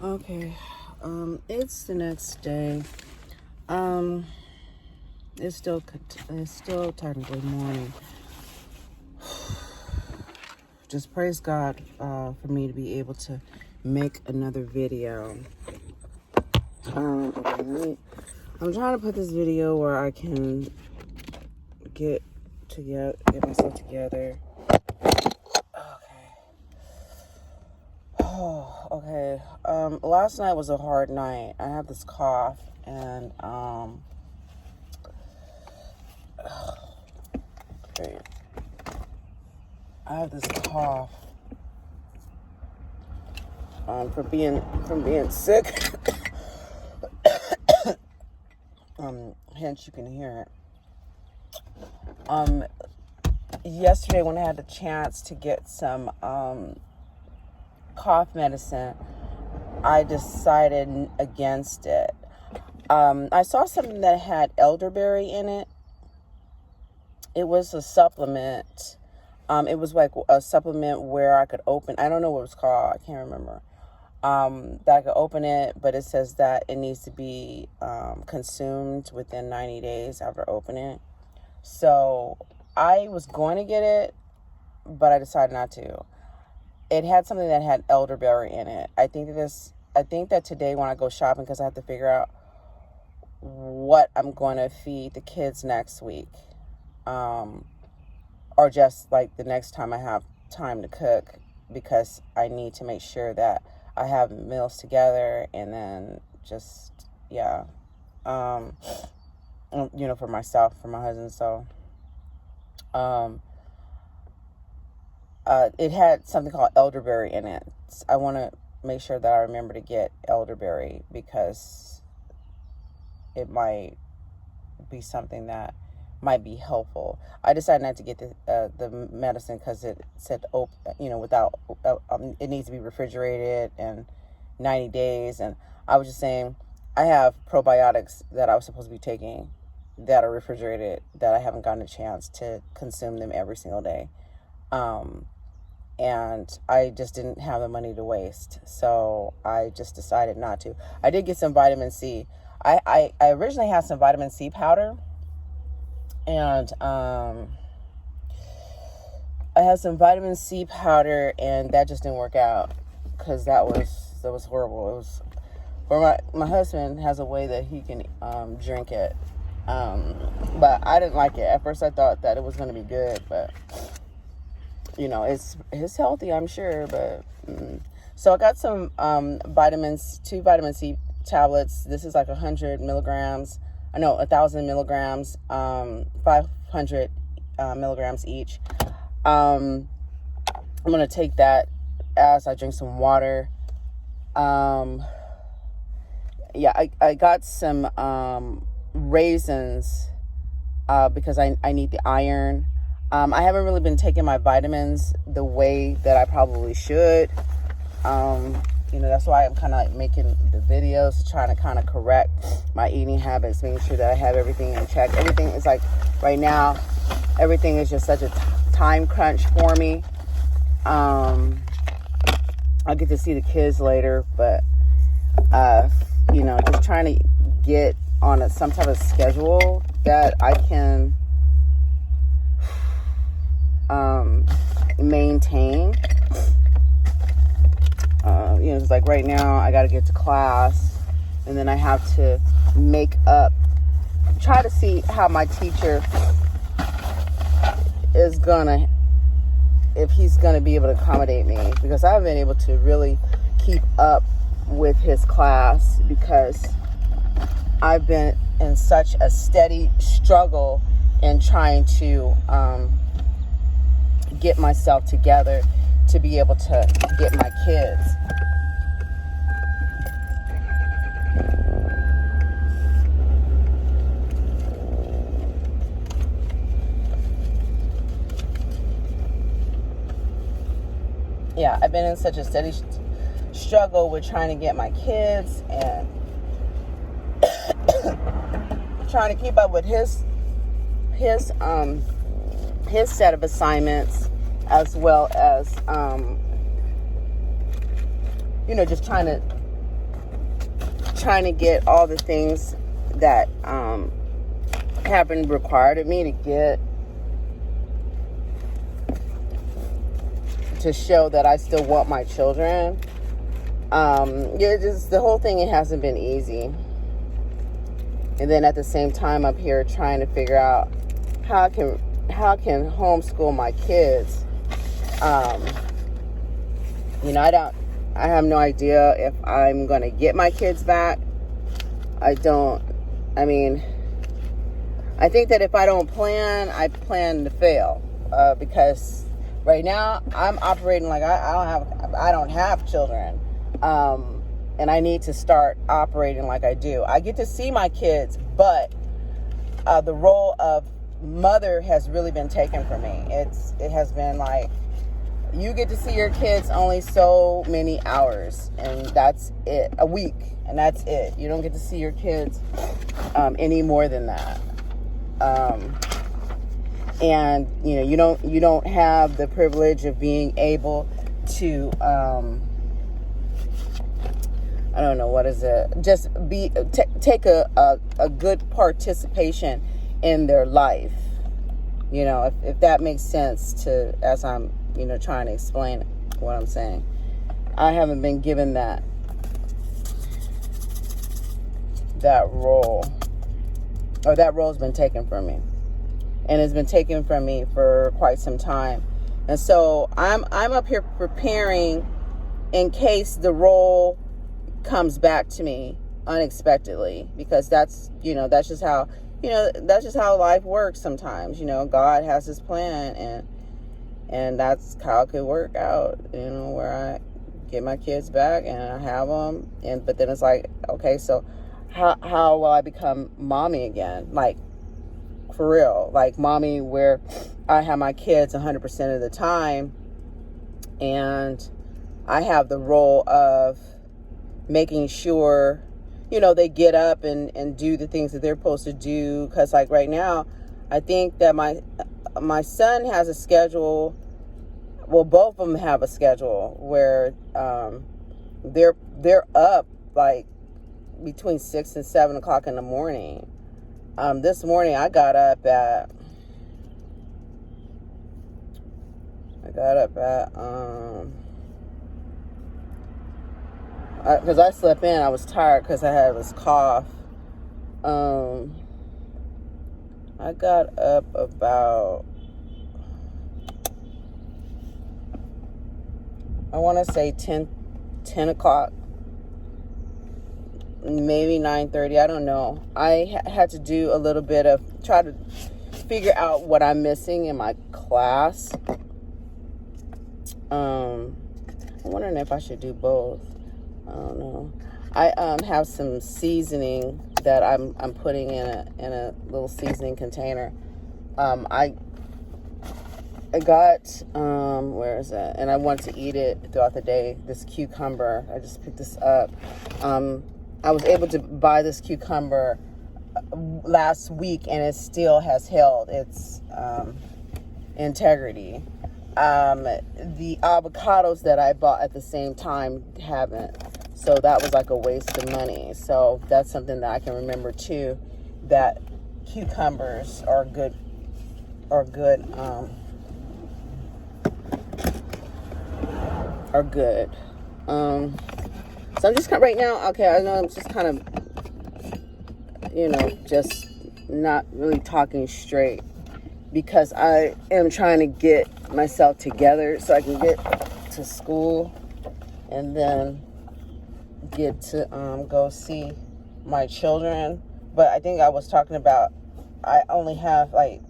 Okay, it's the next day. It's still technically morning. Just praise God for me to be able to make another video. Okay, I'm trying to put this video where I can get myself together. Okay. Last night was a hard night. I have this cough and okay. I have this cough from being sick. Hence you can hear it. Yesterday when I had the chance to get some cough medicine, I decided against it. I saw something that had elderberry in it. It was a supplement. It was like a supplement where I could open, I don't know what it was called, I can't remember. That I could open it, but it says that it needs to be consumed within 90 days after opening it. So I was going to get it, but I decided not to. It had something that had elderberry in it. I think that today when I go shopping, because I have to figure out what I'm going to feed the kids next week, or just like the next time I have time to cook, because I need to make sure that I have meals together, and then just, yeah, for myself, for my husband. So, it had something called elderberry in it. I want to make sure that I remember to get elderberry, because it might be something that might be helpful. I decided not to get the medicine because it said without it needs to be refrigerated and 90 days. And I was just saying, I have probiotics that I was supposed to be taking that are refrigerated that I haven't gotten a chance to consume them every single day. And I just didn't have the money to waste. So I just decided not to. I did get some vitamin C. I originally had some vitamin C powder. And I had some vitamin C powder, and that just didn't work out, because that was horrible. It was, or my husband has a way that he can drink it. But I didn't like it. At first I thought that it was going to be good, but it's healthy, I'm sure, but so I got some two vitamin C tablets. This is like 100 milligrams. 1,000 milligrams, 500 milligrams each. I'm going to take that as I drink some water. I got some raisins because I need the iron. I haven't really been taking my vitamins the way that I probably should. That's why I'm kind of like making the videos, trying to kind of correct my eating habits, making sure that I have everything in check. Everything is like, right now, everything is just such a time crunch for me. I'll get to see the kids later, but, just trying to get on some type of schedule that I can maintain. It's like right now I got to get to class, and then I have to try to see how my teacher is if he's gonna be able to accommodate me, because I haven't been able to really keep up with his class, because I've been in such a steady struggle in trying to get myself together to be able to get my kids. Yeah, I've been in such a steady struggle with trying to get my kids and trying to keep up with his set of assignments, as well as just trying to trying to get all the things that have been required of me to get, to show that I still want my children. Just the whole thing, it hasn't been easy. And then at the same time, I'm here trying to figure out how can homeschool my kids. I have no idea if I'm going to get my kids back. I think that if I don't plan, I plan to fail. Because right now I'm operating like I don't have children. And I need to start operating like I do. I get to see my kids, but the role of mother has really been taken from me. It has been like, you get to see your kids only so many hours, and that's it. A week, and that's it. You don't get to see your kids any more than that. And you don't have the privilege of being able to I don't know, what is it? Just take a good participation in their life. If that makes sense to, as I'm trying to explain what I'm saying. I haven't been given that role, or that role's been taken from me, and it's been taken from me for quite some time. And so I'm up here preparing in case the role comes back to me unexpectedly, because that's just how life works sometimes. God has his plan, and that's how it could work out, where I get my kids back and I have them, but then it's like, okay, so how will I become mommy again? Like, for real, like mommy, where I have my kids 100% of the time, and I have the role of making sure, they get up and do the things that they're supposed to do. Because like right now, I think that my son has a schedule. Well, both of them have a schedule where they're up like between 6 and 7 o'clock in the morning. This morning I got up at because I slept in. I was tired because I had this cough. I got up about, I want to say 10 o'clock, maybe 9:30. I don't know. I had to do a little bit of, try to figure out what I'm missing in my class. I'm wondering if I should do both. I don't know. I have some seasoning that I'm putting in a little seasoning container. I got where is it? And I want to eat it throughout the day. This cucumber. I just picked this up. I was able to buy this cucumber last week, and it still has held its integrity. The avocados that I bought at the same time haven't. So that was like a waste of money. So that's something that I can remember too, that cucumbers are good. So I'm just kind of, right now, okay, I know I'm just kind of, just not really talking straight, because I am trying to get myself together so I can get to school and then get to go see my children. But I think I was talking about, I only have like,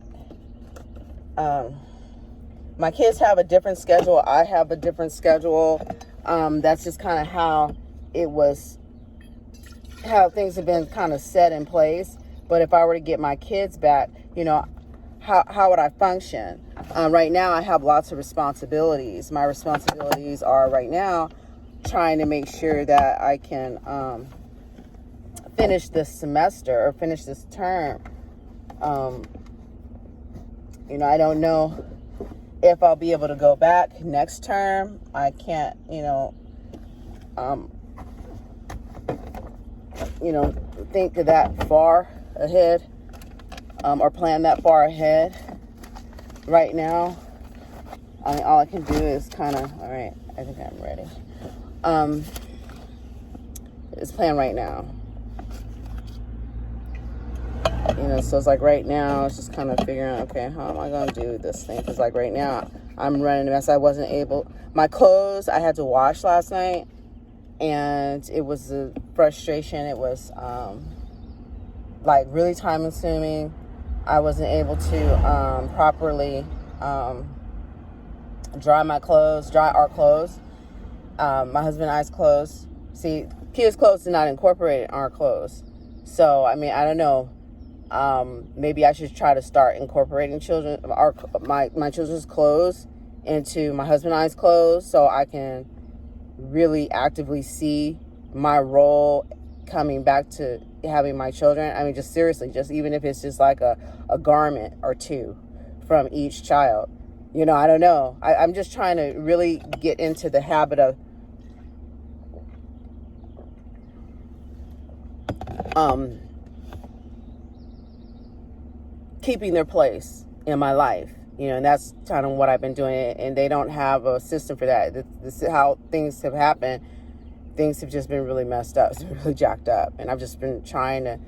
my kids have a different schedule. I have a different schedule. That's just kind of how things have been kind of set in place. But if I were to get my kids back, how would I function? Right now, I have lots of responsibilities. My responsibilities are right now trying to make sure that I can finish this semester or finish this term. I don't know if I'll be able to go back next term. I can't, think that far ahead, or plan that far ahead right now. I mean, all I can do is kind of, all right, I think I'm ready. It's plan right now. So it's like right now, it's just kind of figuring out, okay, how am I going to do this thing? Because like right now, I'm running a mess. I wasn't able, my clothes I had to wash last night, and it was a frustration. It was like really time consuming. I wasn't able to properly dry our clothes. My husband and I's clothes. See, kids' clothes are not incorporated in our clothes. So, I mean, I don't know. Maybe I should try to start incorporating my children's clothes into my husband and I's clothes, so I can really actively see my role coming back to having my children. I mean, just seriously, just even if it's just like a garment or two from each child. I don't know. I'm just trying to really get into the habit of keeping their place in my life, and that's kind of what I've been doing. And they don't have a system for that. This is how things have happened. Things have just been really messed up. It's been really jacked up. And I've just been trying to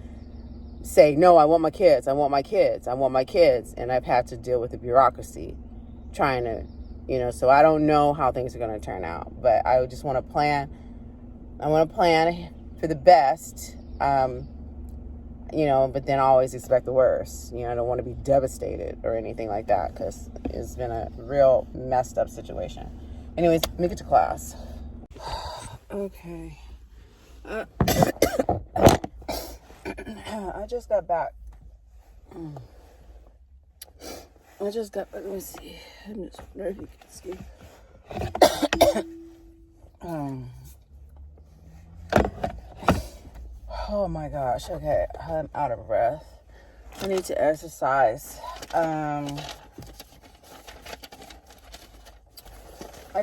say, no, I want my kids. I want my kids. I want my kids. And I've had to deal with the bureaucracy trying to, so I don't know how things are going to turn out. But I just want to plan. I want to plan for the best. But then I always expect the worst. I don't want to be devastated or anything like that, because it's been a real messed up situation. Anyways, let me get to class. Okay. I just got back. Let me see. I'm just wondering if you can see. Oh my gosh. Okay. I'm out of breath. I need to exercise. I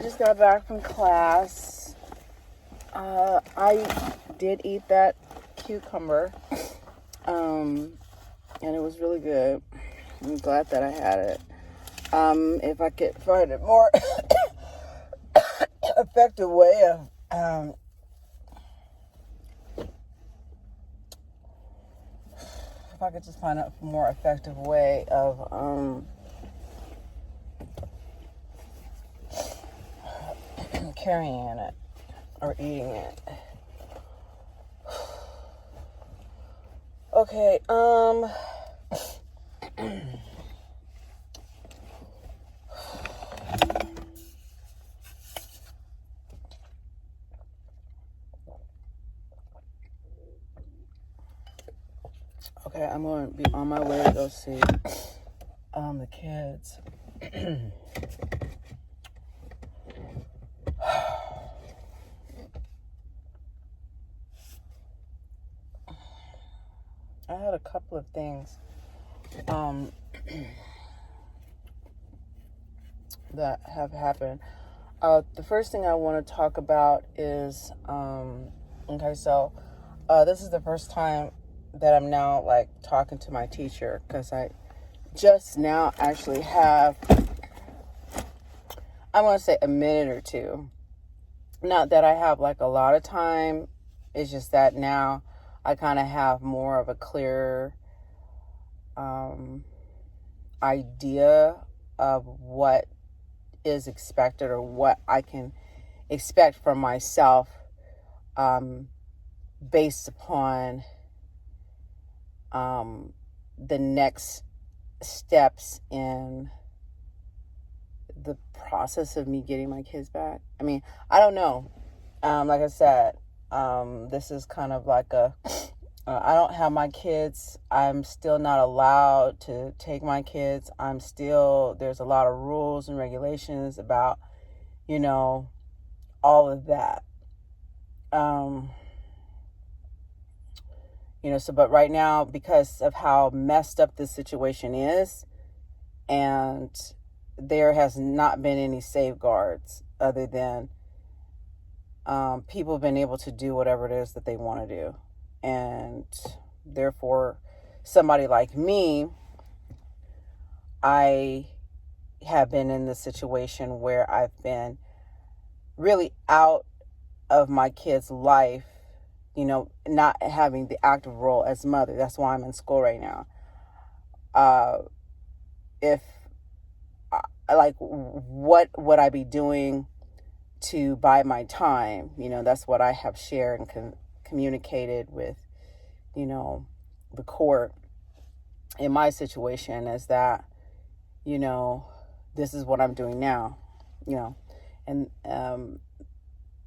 just got back from class. I did eat that cucumber. And it was really good. I'm glad that I had it. If I could find a more effective way of if I could just find a more effective way of carrying it or eating it. Okay, okay, I'm going to be on my way to go see the kids. I had a couple of things that have happened. The first thing I want to talk about is this is the first time that I'm now like talking to my teacher, because I just now actually have, I want to say, a minute or two. Not that I have like a lot of time, it's just that now I kind of have more of a clear idea of what is expected, or what I can expect from myself based upon the next steps in the process of me getting my kids back. I mean, I don't know. Like I said, this is kind of like I don't have my kids. I'm still not allowed to take my kids. There's a lot of rules and regulations about, all of that. But right now, because of how messed up this situation is, and there has not been any safeguards other than people have been able to do whatever it is that they want to do. And therefore, somebody like me, I have been in the situation where I've been really out of my kid's life, not having the active role as mother. That's why I'm in school right now. If like, what would I be doing to buy my time? That's what I have shared and communicated with, the court in my situation, is that, this is what I'm doing now, and,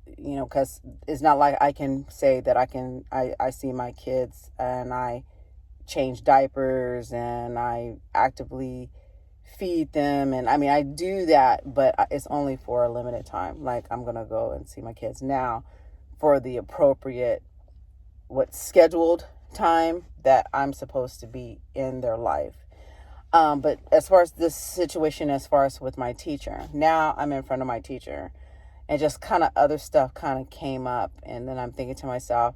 because it's not like I can say that I see my kids and I change diapers and I actively feed them. And I mean, I do that, but it's only for a limited time. Like, I'm going to go and see my kids now for the appropriate, scheduled time that I'm supposed to be in their life. But as far as this situation, as far as with my teacher, now I'm in front of my teacher, and just kind of other stuff kind of came up. And then I'm thinking to myself,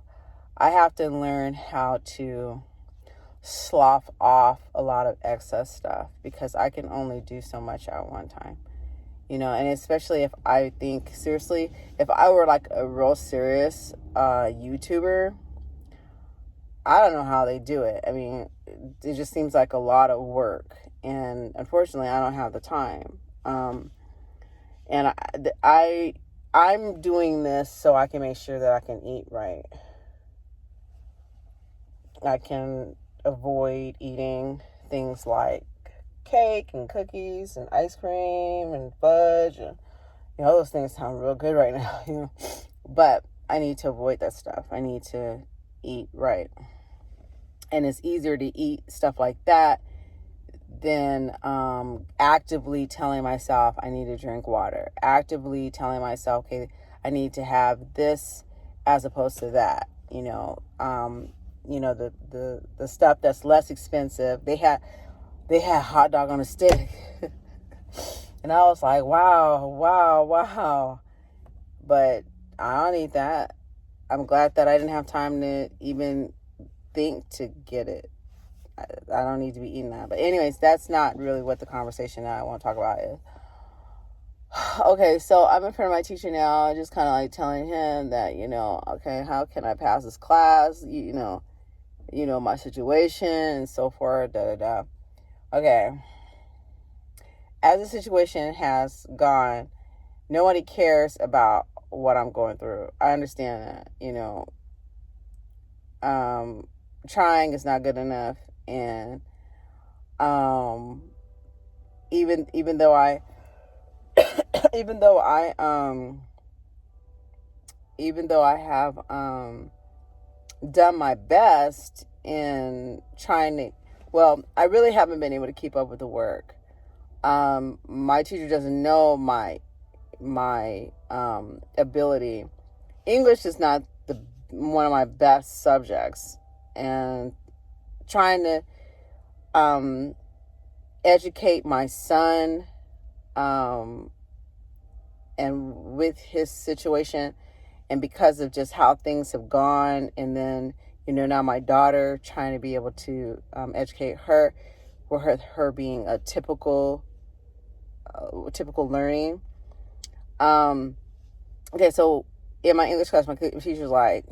I have to learn how to slough off a lot of excess stuff, because I can only do so much at one time, and especially if I think seriously, if I were like a real serious YouTuber, I don't know how they do it. I mean, it just seems like a lot of work, and unfortunately I don't have the time. And I'm doing this so I can make sure that I can eat right. I can avoid eating things like cake and cookies and ice cream and fudge, and those things sound real good right now. But I need to avoid that stuff. I need to eat right. And it's easier to eat stuff like that than actively telling myself I need to drink water, actively telling myself, okay, I need to have this as opposed to that. The stuff that's less expensive. They had hot dog on a stick. And I was like, wow. But I don't eat that. I'm glad that I didn't have time to even think to get it. I don't need to be eating that. But anyways, that's not really what the conversation that I want to talk about is. Okay, so I'm in front of my teacher now, just kind of like telling him that, okay, how can I pass this class? My situation and so forth, Okay. As the situation has gone, nobody cares about what I'm going through. I understand that, trying is not good enough. And, even though I have, done my best in trying to, I really haven't been able to keep up with the work. My teacher doesn't know my ability. English is not one of my best subjects, and trying to educate my son and with his situation, and because of just how things have gone, and then now my daughter, trying to be able to educate her for her being a typical learning. Okay, so in my English class, my teacher's like,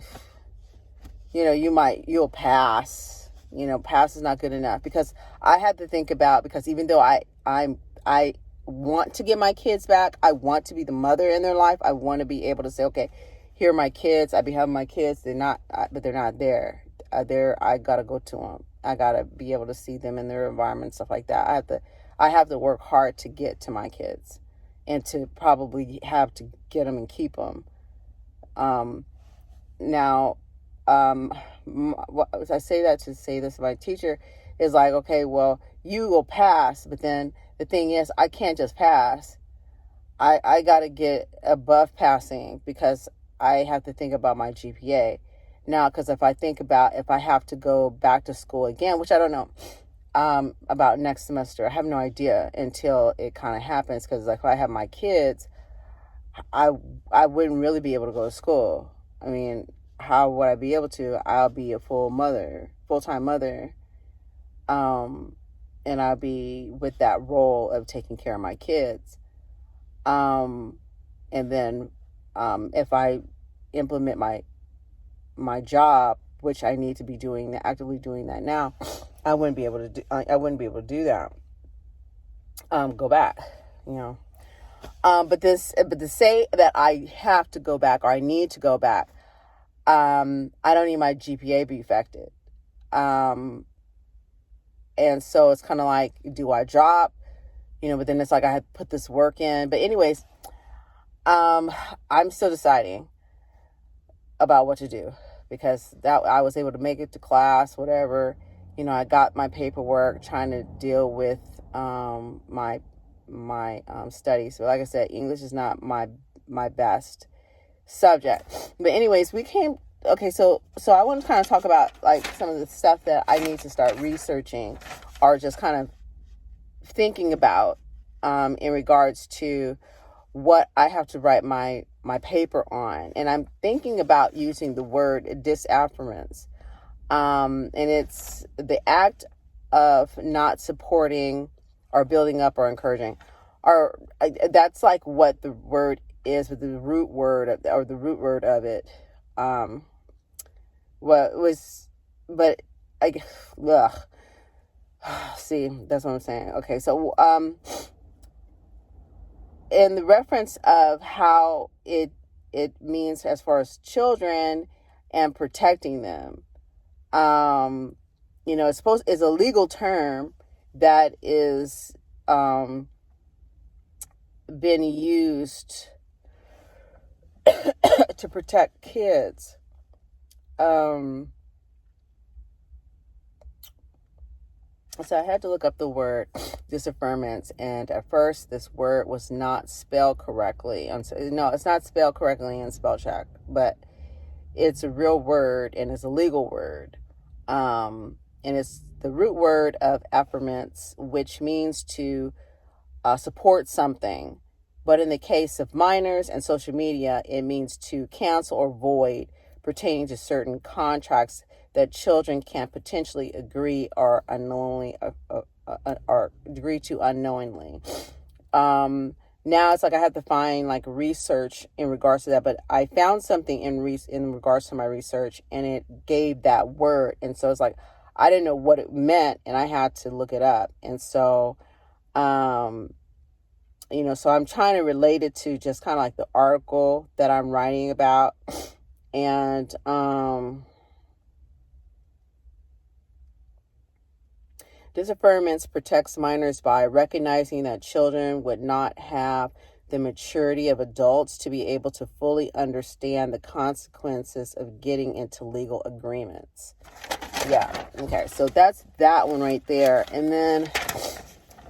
you'll pass. Pass is not good enough, because I had to think about, because even though I want to get my kids back, I want to be the mother in their life. I want to be able to say, okay, here are my kids. I be having my kids. They're not there. I gotta go to them. I gotta be able to see them in their environment, stuff like that. I have to work hard to get to my kids, and to probably have to get them and keep them. Now, I say that to say this, my teacher is like, okay, well, you will pass, but then the thing is, I can't just pass. I got to get above passing, because I have to think about my GPA. Now, because if I have to go back to school again, which I don't know about next semester, I have no idea until it kind of happens, because like, if I have my kids, I wouldn't really be able to go to school. I mean, how would I be able to? I'll be a full-time mother, and I'll be with that role of taking care of my kids. And then if I implement my job, which I need to be actively doing that now, I wouldn't be able to do that. Go back, you know. But to say that I have to go back or I need to go back, I don't need my GPA be affected. And so it's kind of like, do I drop? But then it's like I had to put this work in. But anyways, I'm still deciding about what to do, because that I was able to make it to class, whatever. I got my paperwork, trying to deal with my studies. So like I said, English is not my best subject. But anyways, so I want to kind of talk about like some of the stuff that I need to start researching or just kind of thinking about in regards to what I have to write my paper on. And I'm thinking about using the word disafferments. And it's the act of not supporting or building up or encouraging. That's like what the word is, with the root word of it. See, that's what I'm saying. Okay, so in the reference of how it means as far as children and protecting them, it's a legal term that is been used to protect kids. So I had to look up the word disafferments, and at first this word was not spelled correctly. No, it's not spelled correctly in spell check, but it's a real word and it's a legal word. And it's the root word of affirmants, which means to support something. But in the case of minors and social media, it means to cancel or void pertaining to certain contracts that children can potentially agree or unknowingly or agree to unknowingly. Now it's like I have to find like research in regards to that, but I found something in regards to my research, and it gave that word, and so it's like I didn't know what it meant, and I had to look it up, and so so I'm trying to relate it to just kind of like the article that I'm writing about, and disafferments protects minors by recognizing that children would not have the maturity of adults to be able to fully understand the consequences of getting into legal agreements. Yeah, okay, so that's that one right there. And then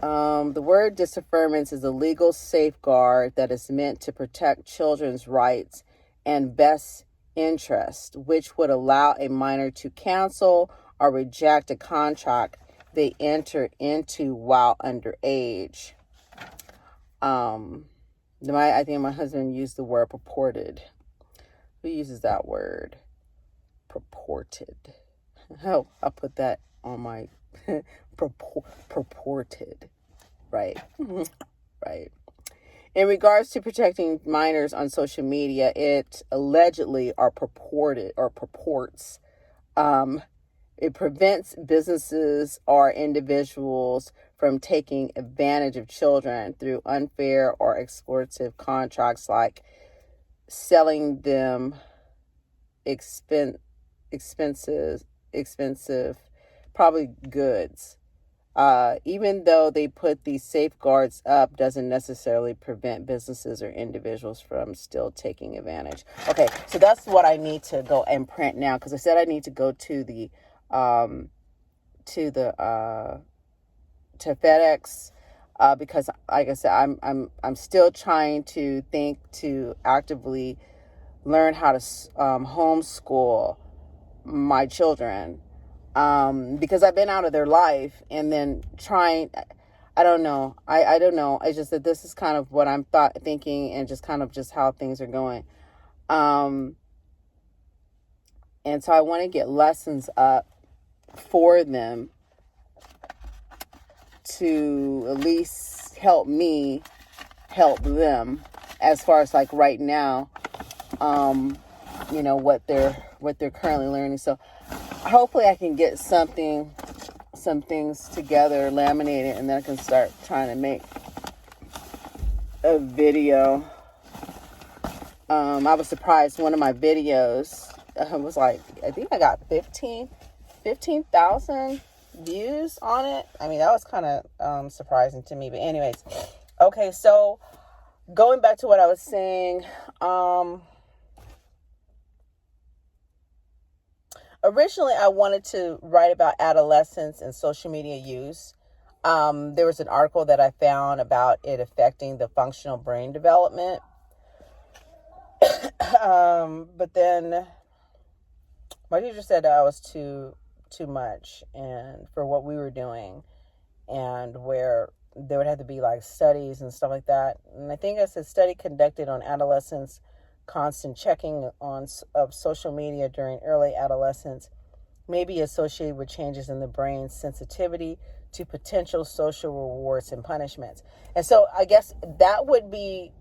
the word disafferments is a legal safeguard that is meant to protect children's rights and best interest, which would allow a minor to cancel or reject a contract they enter into while underage. I think my husband used the word purported. Who uses that word? Purported. Oh, I'll put that on my purported. Right. Right. In regards to protecting minors on social media, it allegedly or purports it prevents businesses or individuals from taking advantage of children through unfair or exploitative contracts, like selling them expensive, probably goods. Even though they put these safeguards up, doesn't necessarily prevent businesses or individuals from still taking advantage. Okay, so that's what I need to go and print now, because I said I need to go to FedEx, because like I said, I'm still trying to think to actively learn how to homeschool my children, because I've been out of their life, and then trying, I don't know, I don't know, it's just that this is kind of what I'm thinking, and just kind of just how things are going. And so I want to get lessons up for them to at least help me help them as far as like right now, you know, what they're currently learning. So hopefully I can get some things together, laminated, and then I can start trying to make a video. I was surprised one of my videos was like, I think I got 15,000 views on it. I mean, that was kind of surprising to me. But anyways, okay, so going back to what I was saying, originally I wanted to write about adolescence and social media use. There was an article that I found about it affecting the functional brain development. But then my teacher said that I was too much and for what we were doing, and where there would have to be like studies and stuff like that. And I think it's a study conducted on adolescents' constant checking of social media during early adolescence may be associated with changes in the brain's sensitivity to potential social rewards and punishments. And so I guess that would be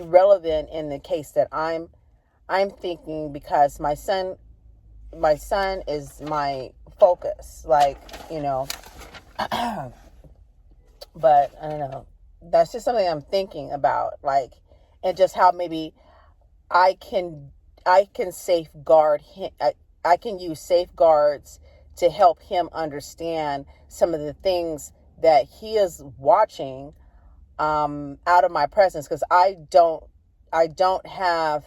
relevant in the case that I'm thinking, because my son is my focus, like, you know. But I don't know, that's just something I'm thinking about, like, and just how maybe I can safeguard him. I can use safeguards to help him understand some of the things that he is watching out of my presence, because I don't have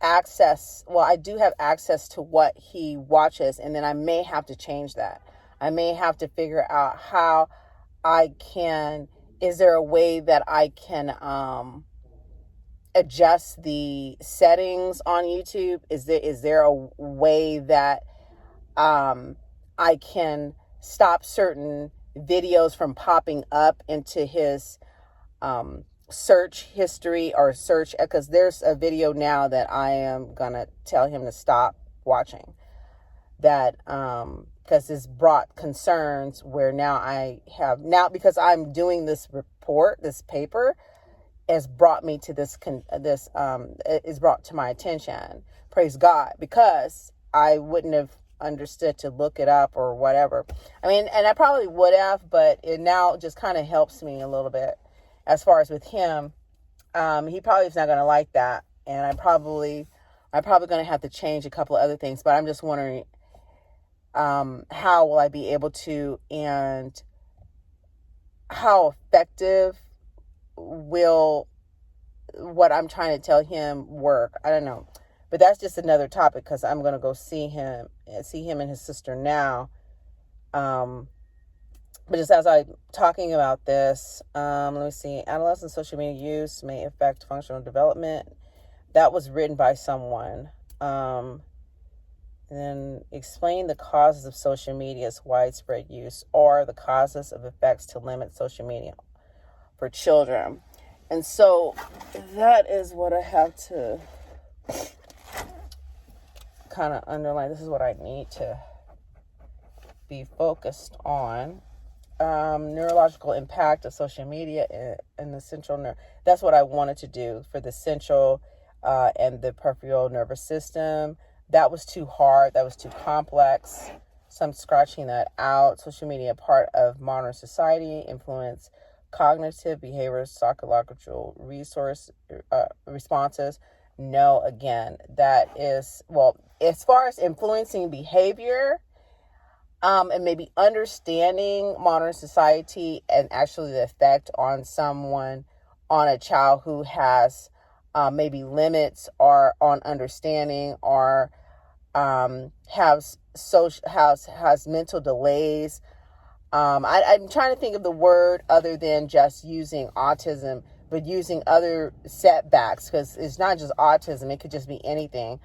access. Well, I do have access to what he watches, and then I may have to change that. I may have to figure out how is there a way that I can adjust the settings on YouTube? Is there a way that I can stop certain videos from popping up into his search history or search? Because there's a video now that I am gonna tell him to stop watching, that because it's brought concerns where now because I'm doing this report, this paper has brought me to this is brought to my attention. Praise God, because I wouldn't have understood to look it up or whatever. I mean, and I probably would have, but it now just kind of helps me a little bit as far as with him. He probably is not going to like that, and I'm probably going to have to change a couple of other things. But I'm just wondering, how will I be able to, and how effective will what I'm trying to tell him work? I don't know. But that's just another topic, because I'm going to go see him and his sister now. But just as I'm talking about this, let me see. Adolescent social media use may affect functional development. That was written by someone. And then explain the causes of social media's widespread use, or the causes of effects to limit social media for children. And so that is what I have to kind of underline. This is what I need to be focused on. Neurological impact of social media in the central nerve. That's what I wanted to do for the central and the peripheral nervous system. That was too hard. That was too complex. So I'm scratching that out. Social media, part of modern society, influence cognitive, behaviors, psychological responses. No, again, that is, well, as far as influencing behavior, and maybe understanding modern society and actually the effect on a child who has maybe limits or on understanding, or has mental delays. I'm trying to think of the word other than just using autism, but using other setbacks, because it's not just autism. It could just be anything.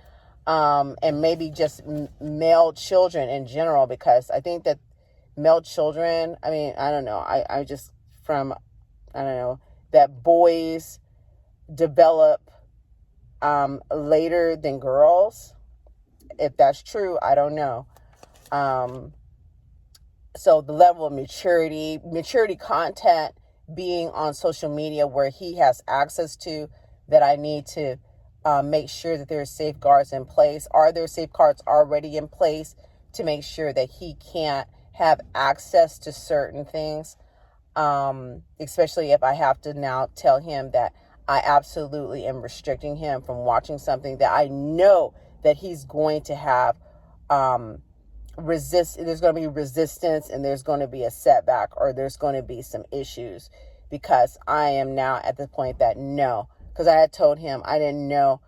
And maybe just male children in general, because I think that male children, I mean, I don't know. I don't know, that boys develop later than girls. If that's true, I don't know. So the level of maturity content being on social media where he has access to, that I need to make sure that there's safeguards in place. Are there safeguards already in place to make sure that he can't have access to certain things? Especially if I have to now tell him that I absolutely am restricting him from watching something that I know that he's going to have there's going to be resistance, and there's going to be a setback, or there's going to be some issues, because I am now at the point that no, because I had told him I didn't know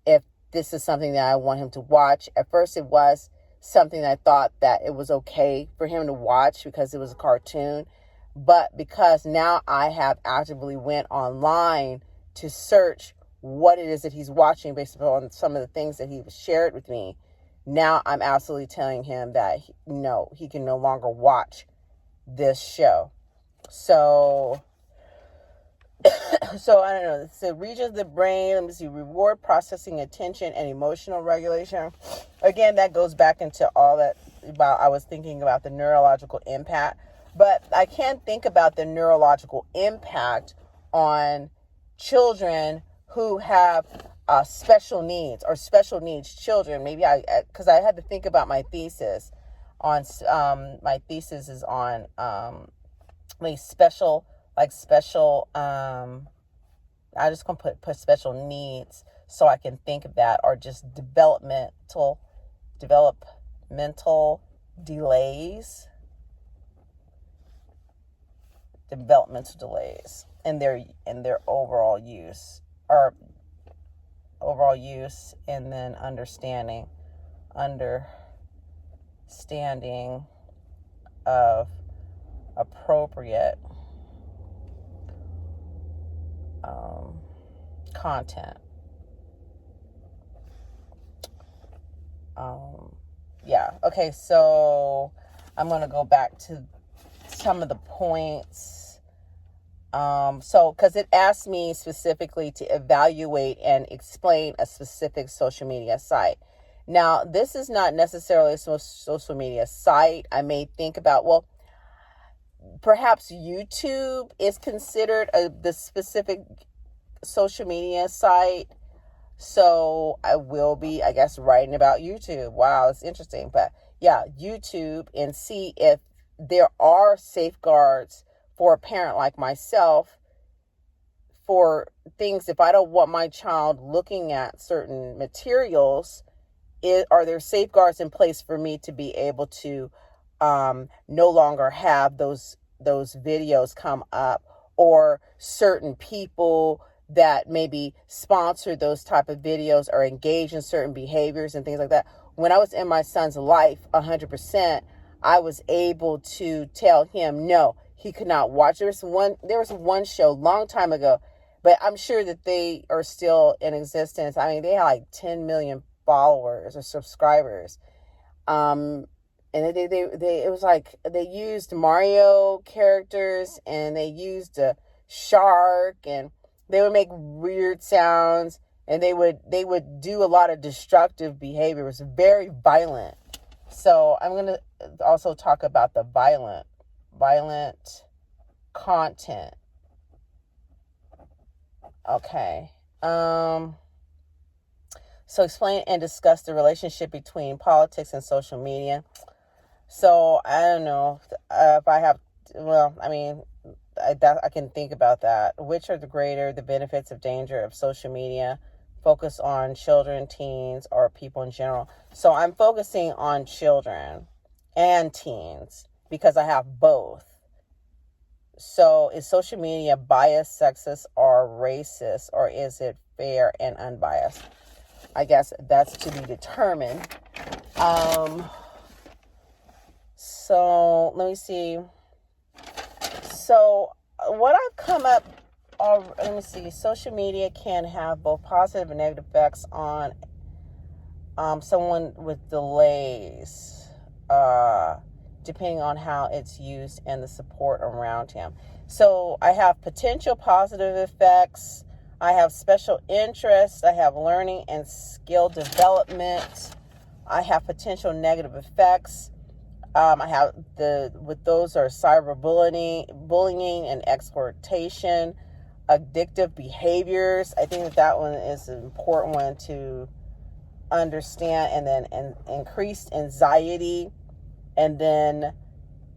if this is something that I want him to watch. At first it was something that I thought that it was okay for him to watch because it was a cartoon. But because now I have actively went online to search what it is that he's watching based upon some of the things that he shared with me, now I'm absolutely telling him that no, he can no longer watch this show. So I don't know. So regions of the brain, let me see, reward processing, attention, and emotional regulation. Again, that goes back into all that about, I was thinking about the neurological impact. But I can't think about the neurological impact on children who have special needs, or special needs children. Maybe because I had to think about my thesis on, my thesis is on special, I just gonna put special needs so I can think of that, or just developmental delays in their overall use, and then understanding of appropriate content. Yeah. Okay. So I'm going to go back to some of the points. Because it asked me specifically to evaluate and explain a specific social media site. Now, this is not necessarily a social media site. I may think about, well, perhaps YouTube is considered the specific social media site. So I will be, I guess, writing about YouTube. Wow, it's interesting. But yeah, YouTube, and see if there are safeguards for a parent like myself for things. If I don't want my child looking at certain materials, are there safeguards in place for me to be able to no longer have those videos come up, or certain people that maybe sponsor those type of videos or engage in certain behaviors and things like that. When I was in my son's life 100%, I was able to tell him no, he could not watch. There was one show long time ago, but I'm sure that they are still in existence. I mean, they had like 10 million followers or subscribers. And it was like they used Mario characters, and they used a shark, and they would make weird sounds, and they would do a lot of destructive behavior. It was very violent. So I'm going to also talk about the violent content. Okay. So explain and discuss the relationship between politics and social media. So I don't know if I have, well, I mean, I can think about that. Which are the benefits of danger of social media? Focus on children, teens, or people in general. So I'm focusing on children and teens because I have both. So is social media biased, sexist, or racist, or is it fair and unbiased? I guess that's to be determined. So let me see. So what I've come up, let me see. Social media can have both positive and negative effects on someone with delays, depending on how it's used and the support around him. So I have potential positive effects. I have special interests. I have learning and skill development. I have potential negative effects. I have with those are cyberbullying and exploitation, addictive behaviors. I think that one is an important one to understand. And then increased anxiety, and then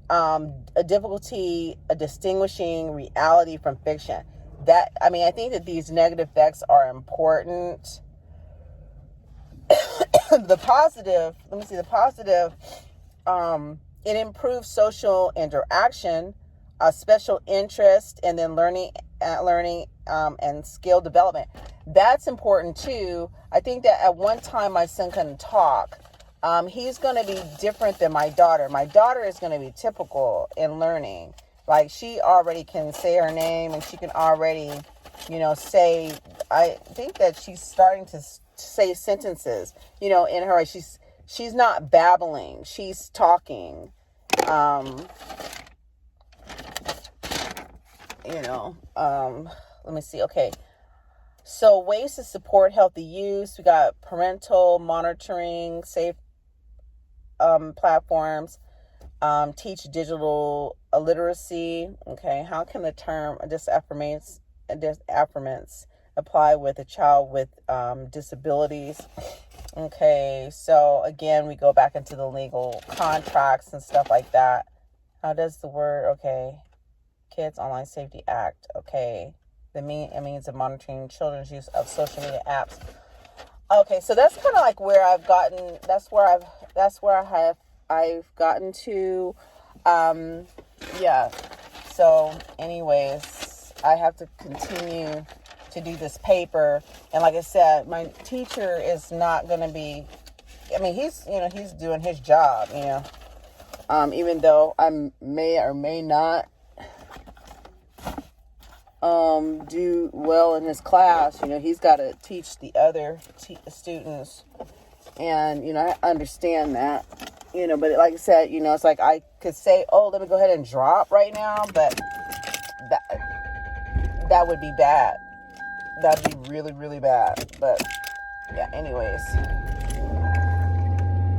a difficulty distinguishing reality from fiction. I think that these negative effects are important. The positive, it improves social interaction, special interest, and then learning and skill development. That's important too. I think that at one time my son couldn't talk. He's going to be different than my daughter. My daughter is going to be typical in learning. Like, she already can say her name, and she can already, say, I think that she's starting to say sentences, in her, she's not babbling, she's talking. Let me see. Okay. So ways to support healthy use. We got parental monitoring, safe platforms, teach digital literacy. Okay. How can the term disaffirmance apply with a child with disabilities? Okay. So again, we go back into the legal contracts and stuff like that. How does the word, okay, Kids Online Safety Act. Okay. It means of monitoring children's use of social media apps. Okay, so that's kind of like where I've gotten. I've gotten to. Yeah. So, anyways, I have to continue to do this paper, and like I said, my teacher is not going to be. He's doing his job. Even though I may or may not do well in his class, he's got to teach the other students, and I understand that, but like I said, it's like I could say, oh, let me go ahead and drop right now, but that would be bad. That'd be really, really bad. But yeah, anyways.